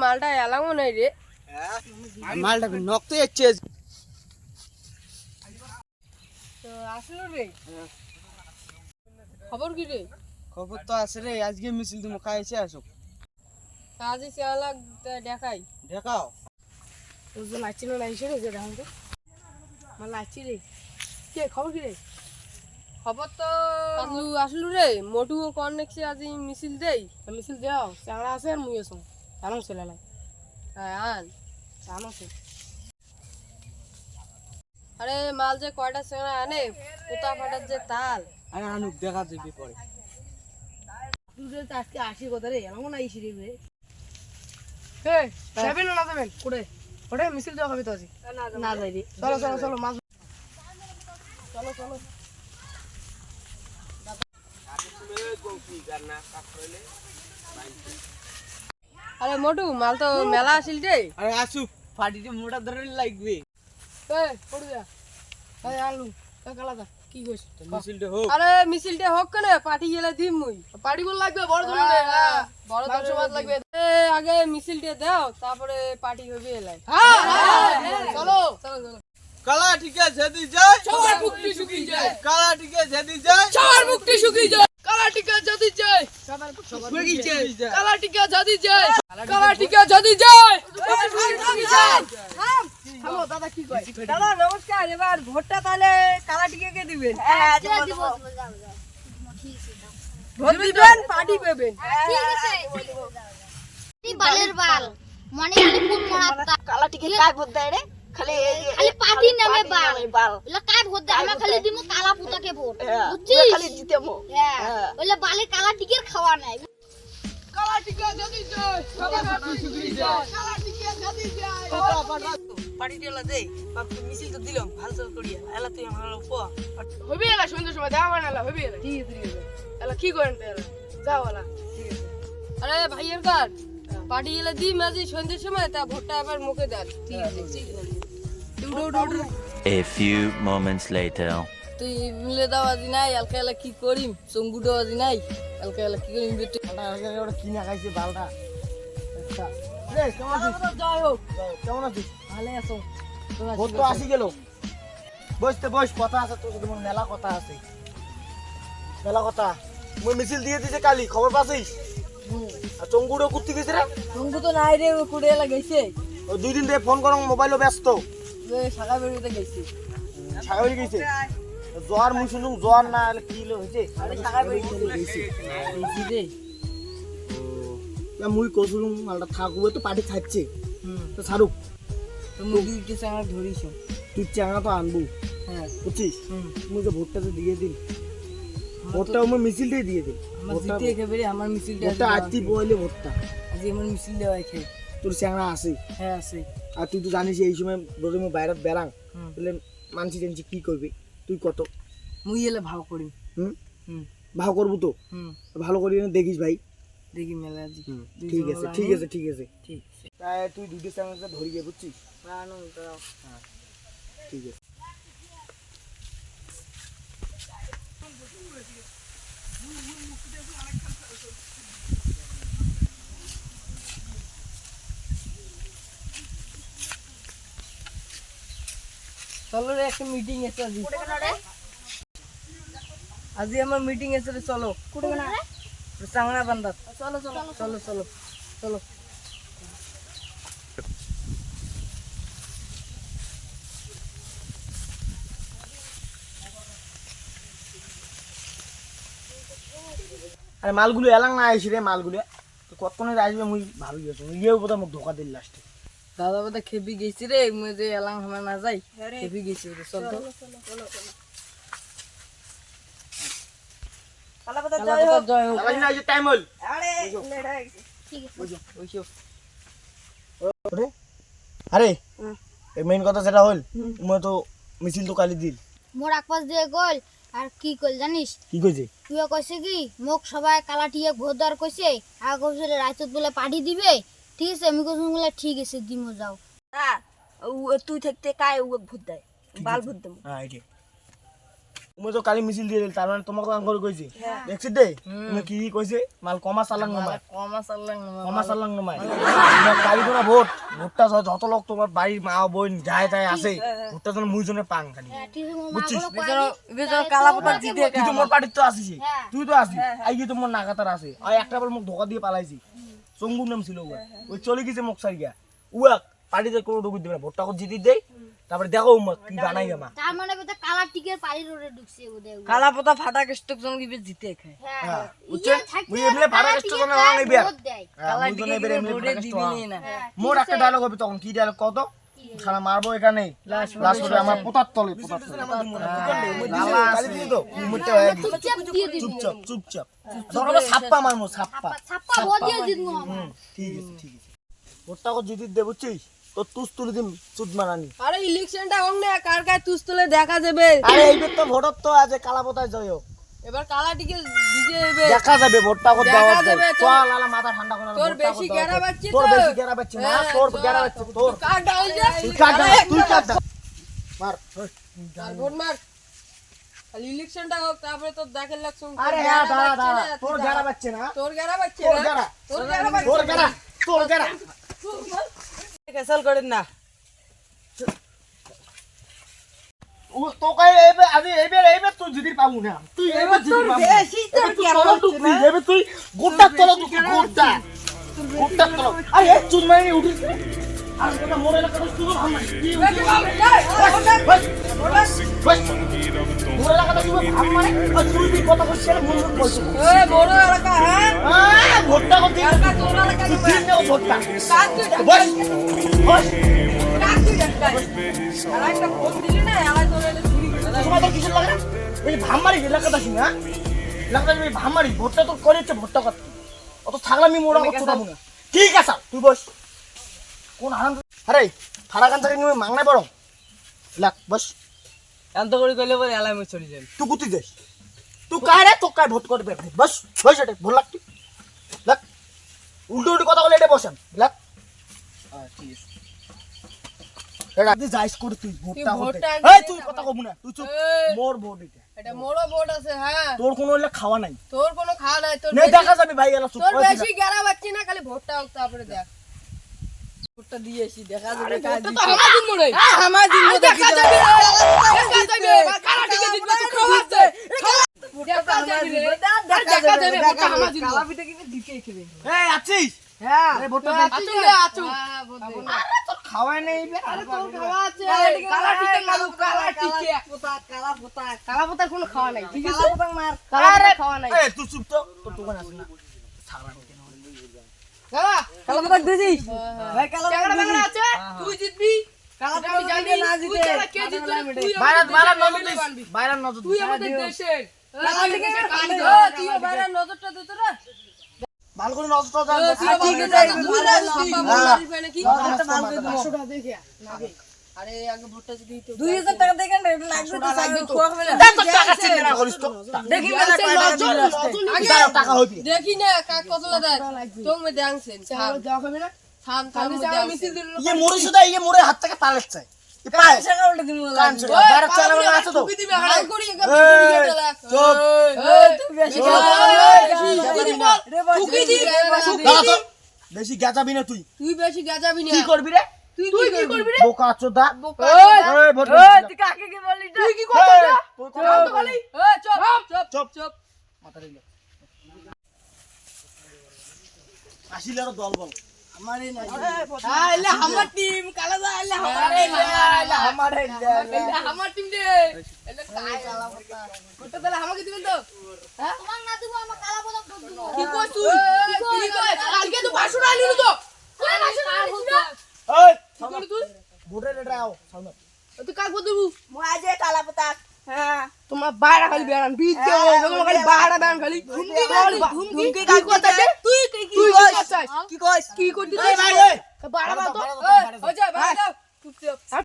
মালটা এলামও নাই রে। মালটা নক্ত যাচ্ছে তো আসলো রে। খবর কি রে? খবর তো আছে রে, আজকে মিছিল তুমি খাইছে আসো। আজ চেয়ালা দেখাই দেখাও তোর যে লাচ্ছিল না এসে রে যে দেখান তো মাল লাচ্ছি রে। কে খবর কি রে? খবর তো আসলু রে, মোটু কনেক্সে আজ মিছিল দেই। মিছিল দেও চাংড়া আছে আর মুই আছো আনং চলে লাই। হ্যাঁ আন আনো সে। আরে মাল যে কয়টা চাংড়া আনে পোতা ফাটার যে তাল। আরে আনুক দেখা যাবে পরে। তুই তো আজকে আসি কথা রে এমন আইসি রে বে। হে যাবেন না যাবেন কোড়ে কোড়ে মিছিল দেওয়া হবে তো আজ না যাই রে। চলো চলো চলো মাছ চলো চলো। আরে মোটু মাল তো মেলা আসিল রে। আরে আসুক পার্টিতে মোটা ধরে লাগবে। এ পড়ু যা এই আলু কালাদা কি কইছ মিছিলটা হোক। আরে মিছিলটা হোক কেন পার্টি গেলে দিম মুই পার্টি বল লাগবে বড় ধরনের বড় ধরনের মাছ লাগবে। এ আগে মিছিলটা দাও তারপরে পার্টি হবে এলাই। চলো চলো চলো। কালা টিকা যদি যায় সবার মুক্তি শুকিয়ে যায়। কালা টিকা যদি যায় সবার মুক্তি শুকিয়ে যায়। কালা টিকা যদি যায় সবার শুকিয়ে যায়। কালা টিকা যদি যায় কালা টিকা যদি যায় সবার মুক্তি যায়। হ্যালো দাদা কি কয়? দাদা নমস্কার, এবার ভোটটা তাহলে কালা টিকাকে দিবেন। হ্যাঁ দিব ভোট দিবেন পার্টি পাবেন। ঠিক আছে এই বালের বাল মনে খালি ফুল মারাতা কালা টিকে কাই ভোট দেয় রে? খালি খালি পার্টি নামে বাল বাল ওলা কাই ভোট দেয় আমরা খালি দিমু কালা পুতাকে ভোট বুঝছিস খালি জিতেমো। হ্যাঁ ওলা বালের কালা টিকের খাওয়া নাই কালা টিকা যদি যায় সবার মুক্তি শুকিয়ে যায়। কালা টিকা যদি যায় পার্টি দিলা দেই মিছিল তো দিলাম ভালো তো করিয়া এলা তুই আমার উপর হবি এলা সন্ধ্যের সময় দেখা হয় না এলা হবি এলা। ঠিক আছে ঠিক আছে এলা কি করেন তো এলা যাও এলা ঠিক আছে। আরে ভাইয়ের কাট পার্টি এলা দি মাঝি সন্ধ্যের সময় তা ভোটটা আবার মুখে দেন। ঠিক আছে ঠিক আছে উঠো উঠো উঠো। A few moments later. তুই মিলে দাওয়াজি নাই এলকা এলা কি করিম চঙ্গু দাওয়াজি নাই এলকা এলা কি করিম তুই ওটা কিনা খাইছে বালটা। আচ্ছা রে কেমন আছিস? জয় হোক কেমন আছিস? ভালো আছো ভোট তো আসি গেল। বসতে বস, কথা আছে তোর সাথে, মোর মেলা কথা আছে। মেলা কথা মই মিছিল দিয়ে দিছে কালি, খবর পাছিস? আর চঙ্গুড়ো কুত্তি গেছে রে। চঙ্গু তো নাই রে কুড়ে এলা গেছে ও 2 দিন ধরে ফোন করং, মোবাইলও ব্যস্ত। সাগা বেরোতে গেছি ছাগল গেছে জ্বর মুই শুনুম জ্বর না হলে কি হইছে গেছে গেছি রে। না মুই কসুলুম মালটা থাকবে তো পার্টি খাচ্ছে তো ছাড়ুক। তুমি দুইটা চাঙা ধরিস। তুই চাঙা তো আনবো হ্যাঁ বুঝছিস। মুই যে ভোটটা তো দিয়ে দিন, ভোটটা আমি মিছিলটাই দিয়ে দিন। আমার জিতে একেবারে আমার মিছিলটা ভোটটা আজকে বইলে ভোটটা আজ আমার মিছিল দেওয়াই খাই। তোর চাঙা আছে। হ্যাঁ আছে। আর তুই তো জানিস এই সময় রোদে বাইরে বেড়াং তাহলে মানসি জানছি কি করবি তুই কত মুই এলে ভাও করি। হুম হুম ভালো করবো তো হুম ভালো করি না দেখিস ভাই। দেখি মেলা জি ঠিক আছে ঠিক আছে ঠিক আছে ঠিক আছে। তাই তুই দুটো চাঙা ধরিয়ে বুঝছিস। আনন্দ হ্যাঁ ঠিক আছে। চলো রে একটা মিটিং আছে আজ। আজ আমার মিটিং আছে রে চলো। চাংড়া বান্দা চলো চলো চলো চলো চলো। আরে মালগুলো এলাং না আইসি রে, মালগুলো কতক্ষণে আসবে মুই ভাবি গেছো ইয়েও বোধহয় মোক ধোকা দিল লাস্টে। দাদা বাদা খেপি গেছি রে, মুই যে এলাং হামা না যাই খেপি গেছি রে। চল তো কালা পাতা জয় হোক জয় হোক। আবার না যে টাইম হল আরে লেট হয়ে গেছে। ঠিক আছে ওইসো। আরে এই মেইন কথা যেটা হল মই তো মিছিল তো কালি দিল। মোর আকপাস দিয়ে গল আর কি কল জানিস কি কইছে? তুই কইছে কি মোক সবাই কালা টিকে ভোট দেওয়ার কইছে আর কইছে রাইতত বলে পার্টি দিবে। ঠিক আছে আমি কইছি বলে ঠিক আছে দিমো যাও। না তুই থাকতে কাই ও ভোট দেয় বাল ভোট দেবো। হ্যাঁ এই তুমি তো কালি মিছিল দিয়ে দিল তার মানে তোমাকে আঙ্গুর কইছি দেখছিস দে তুমি কি কইছে মাল কমা চালাং নমাই কমা চালাং নমাই কালি তোরা ভোটটা যত লোক তোমার বাড়ির মা বোন যায় তাই আছে ভোটটা যেন মুইজনে পাং খালি বুঝছিস কালা পোতা জিতে তুই তো মোর পার্টির তো আসিস তুই তো আসিস আই কি তোমার নাগাতার আছে আর একটা বার মুখ ধোকা দিয়ে পালাইছি চঙ্গুর নাম ছিল ওই চলে গেছে মুখ সারিয়া উয়াক পার্টিতে কোনো ঢুকুই দেবে না ভোটটা জিতি দেই তারপরে দেখো কি বানাই মা তার মানে বোধ কালা টিকের পাড়ি রোডে ঢুকছে বোধ কালা পোতা ফাটা কেষ্টক জন কি জিতে খায় হ্যাঁ বুঝছেন মুই এমলে ভাড়া কষ্ট করে না নেবে কালা মুই টিকে এমলে ভোটে ভাড়া কষ্ট দিবি না মোর একটা ডায়লগ হবে তখন কি ডায়লগ কত খানা মারবো এখানে লাশ করে আমার পোতার তলে চুপচাপ চুপচাপ ধরো ছাপ্পা মারমু ছাপ্পা ছাপ্পা বদিয়ে জিতমু ঠিক আছে ঠিক আছে ভোটটা কো জিতি দে বুঝছিস তো তুস তুলে দিম চুদ মারানি আরে ইলেকশনটা হোক না কার কার তুস তুলে দেখা যাবে আরে এইবার তো ভোটত তো আছে কালা পোতায় জয় হোক এবার কালা টিকে বিজে হবে দেখা যাবে ভোটটা কো দেখা দেওয়া যাবে, যায় তোর- চল আলা মাথা ঠান্ডা করে তোর বেশি গেরা বাচ্চা তোর তো। বেশি গেরা বাচ্চা না হ্যাঁ, তোর তোর- গেরা বাচ্চা তোর কার ডাউন যা তুই কাট দা তুই কাট দা মার আর ভোট মার খালি ইলেকশনটা হোক তারপরে তোর দেখের লাগছ আরে হ্যাঁ দাঁড়া দাঁড়া তোর গেরা বাচ্চা না তোর গেরা বাচ্চা তোর না গেরা তোর গেরা বাচ্চা তোর গেরা তোর গেরা ক্যান্সেল করেন না ও তো কই এইবার তুই জিদির পাবু না তুই এইবার জিদির পাবু বেশি তোর তুই কেন তলা হচ্ছে তুই না? এবার তুই গোটা তলা তুই গোটা তলা আরে এই চুন মারি উঠিস আর কথা মোরে না কথা তুই আমার কি মোরে না কথা তুই আমার আর তুই কি কথা কইছিস মন মন কইছিস এ বড় এলাকা হ্যাঁ ভোটটা করতে এলাকা তোর এলাকা তুই দিন না ভোটটা কাজ তুই বস বস কাজ তুই ডাক্তার আর একটা ফোন দিলি না এলাকা তোর এটা চুরি করে তোমার তো কিছু লাগে না এই ভামমারি এলাকাটা শুনি হ্যাঁ এলাকাটা এই ভামমারি ভোটটা তো করেছে ভোটটা করতে অত থাকলামি মোড়া করতে পারবো না ঠিক আছে তুই বস কোন হারাম আরে ফারাকান থেকে নিয়ে মাংনাই বড় লাগ বস এত করে কইলে পরে এলাই মই চলে যাই তুই কুতি যাস তুই কায় রে তোর কায় ভোট করবে বস বস এটা ভোট লাগ তুই লাগ উল্টো উল্টো কথা বলে এটা বসান লাগ ঠিক আছে এটা তুই যাইস করে তুই ভোটটা করতে ভোটটা এই তুই কথা কব না তুই চুপ এই। মোর ভোট এটা এটা মোড়ো বোর্ড আছে হ্যাঁ তোর কোনো হলে খাওয়া নাই তোর কোনো খাওয়া নাই তোর নে বেশি- দেখা যাবে ভাই এলা চুপ তোর করে দিলা। বেশি গেরা বাচ্চি না খালি ভোটটা হোক তারপরে দেখ ভোটটা দিয়েছি দেখা যাবে কাজ ভোটটা তো আমার দিন মনে আমার দিন দেখা যাবে দেখা যাবে কারা টিকে জিতবে তো খাওয়াচ্ছে দেখা যাবে ভোটটা আমার দিন কালা পিঠা কিন্তু দিতেই খেবে এই আছিস হ্যাঁ এই ভোটটা আচু আচু আরে তোর খাওয়াই নাই বে আরে তোর খাওয়া আছে কালা টিকে মারু কালা টিকে কালা পোতা কালা পোতার কোনো খাওয়া নাই ঠিক আছে কালা পোতা মার কালা পোতার খাওয়া নাই এই তুই চুপ তো তোর দোকান আছে না কালা কালা পোতা দিছিস ভাই কালা পোতা জায়গাটা দিছিস বাংলা আছে তুই জিতবি কালা আমি পোতা জানি না তুই জিতে ছাড়া কে জিতবে না, তুই বাইরে আমাদের বাইরে দেশের নজর নামে দিস বানবি। বাইরে নজর তুই দিস আমাদের দেশের কালা টিকে কান দে। তুই বাইরে নজরটা দে তোরা ভালো করে নজরটা দাও তুই ঠিক বাবা আছে, বুঝ ভালো না আছে। বাবা মারি পায় নাকি নজরটা ভালো করে দিবো। 500 টাকা দেখে নাগে আরে আগে ভোটটা যদি দিত 2000 টাকা দেখেন রে লাগবে তো লাগবে তো। খোয়া হবে না দেখ তো টাকা চিন্তা না করিস তো দেখি মেলা কয় টাকা দিল আসতে আগে দাও টাকা হইবি দেখি না কাক কত দেয় তুমি দেংছেন দেওয়া হবে না থাম থাম মিছিল দিল ইয়ে মোরে সুদা ইয়ে মোরে হাত থেকে পালেছ চাই এ পায় টাকা উল্টে দিমু কান ছে বাইরে চালা না আছে তো দিবে হারাই করি এই, চুপ। তুই বেশি দাঁড়া তো বেশি গাজাবি না তুই তুই বেশি গাজাবি না কি করবি রে তুই কি করবি রে বোকা চোদা ওই এই ভোট তুই কাকে কি বললি তুই কি করছিস খালি এই চুপ চুপ চুপ। চুপ মাথা দিল আসিলে আর দল বল আমারই না আইলে আমার টিম কালা দা আইলে আমার আমার টিম দে এলে কাই কালা পড়তা কত তাহলে আমাকে দিবেন তো তোমার না দিব আমার কালা বোতল ঠক দিব কি কই তুই কি কই কালকে তো 500 টাকা নিলু তো তুই মাসে না এই কি করলি তুই ভোটের লেটার আও সামনে তুই কাক বদবু মু আজে কালা পোতা হ্যাঁ তোমার বাইরে খালি বেরান বিজ দে তোমার খালি বাইরে বেরান খালি ধুমকি কাক কথা তুই তুই করছিস কি কইস কি করছিস এই ভাই এই বাইরে বা তো ও যা বাইরে যাও চুপচাপ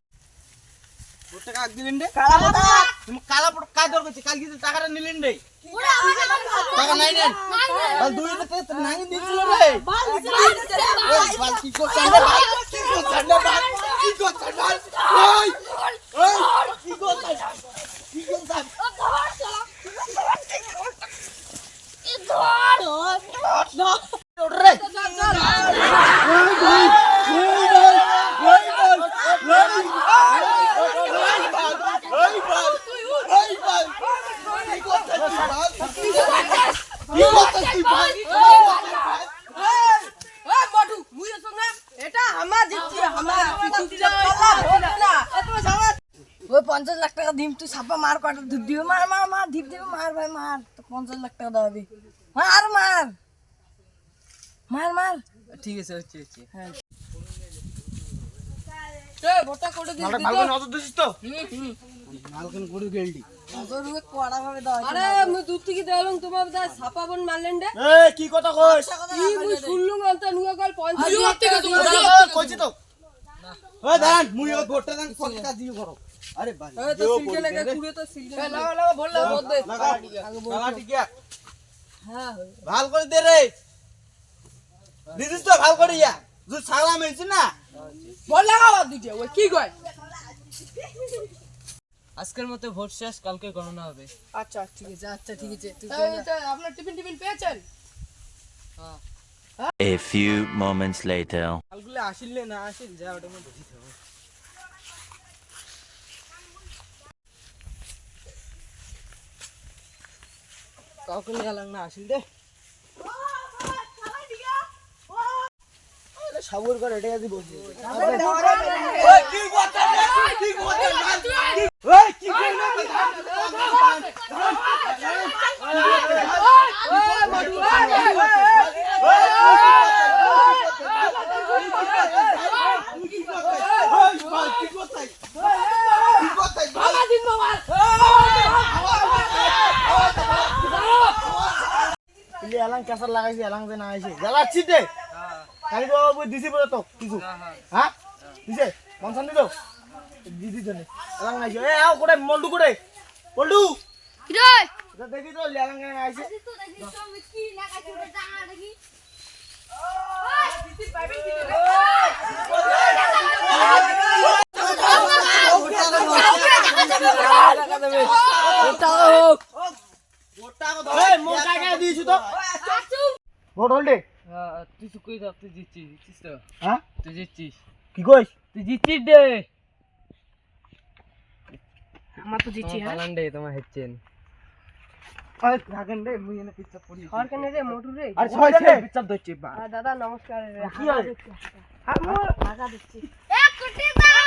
ভোটটা কাক দিলেন রে কালা পোতা তুমি কালা পড় কাজ দর করছিস কাল কি টাকাটা নিলেন রে ওরে আমার টাকা নাই রে কাল 2000 টাকা নাই দিছিল রে ওই বাল কি করছান রে ভাই কি করছান রে ভাই কি করছান ভাই ওই ওই কি করছান মটু মুই আছো না এটা আমার জিতছি আমার ওই 50 লাখ টাকা দিম তুই ছাপা মার কটা ধীপ দিবে মার মার মার ধীপ দিবে মার ভাই মার তো 50 লাখ টাকা দাও মার মার মার মার ঠিক আছে হচ্ছে হ্যাঁ এ ভোটটা করে দিস মালটা ভালো করে নজর দিছিস তো তোর ওই কড়া ভাবে দাও আরে মুই দূর থেকে দেখলাম তোমার দা ছাপা বন মারলেন রে এ কি কথা কইস কি মুই শুনলুম অন্ত নুয়া গল 50 লাখ টাকা কইছি তো ওই দাঁড়ান মুই ওই ভোটটা দান পটকা দিও করো আরে ভাই এ তো সিলকে লাগা কুড়ে তো সিলকে লাগা লাগা বললা বল দে লাগা কালা টিকিয়া হ্যাঁ ভাল করে দে রে দিছিস তো ভাল করে ইয়া তুই ছাগলা মেলছিস না বল লাগা দুইটা ওই কি কয় আজকের মতো ভোট শেষ কালকে গণনা হবে আচ্ছা ঠিক আছে তুই আপনার টিফিন টিফিন পেয়েছেন A few moments later. কালগুলো আসিলে না আসিল যা ওটার মধ্যে দিতে হবে কাউকে নিয়ে আলাম না আসিল দে সাবুর করে এটা দি বলছি ওই কি কথা কি কথা ওই কি এলাং কেসার লাগাইছি এলাং যে না আইছে জ্বালাচ্ছি দে কালি বাবু দিছি বলে তো কিছু হ্যাঁ দিছে মনসান দিলো দিদি জনে এলাং আইছে এ আও কোড়ে মন্ডু কোড়ে মন্ডু রে এটা দেখি তো এলাং আইছে তো দেখিস তো আমি কি না কাছে টাকা দেখি এই মোর টাকা দিয়েছি তো ভোট হলডে তুই কই দাও তুই জিতছিস তো হ্যাঁ তুই জিতছিস কি কইস তুই জিতছিস দে আমার তো দিচ্ছি হ্যাঁ পালান দে তোমার হেচ্ছেন আরে থাকেন রে মুই এনে পিচ্চা পড়ি আর কেন রে মোটু রে আরে সবাই রে পিচ্চা ধরছি বা দাদা নমস্কার রে কি হয় আমার টাকা দিচ্ছি এক কোটি দাও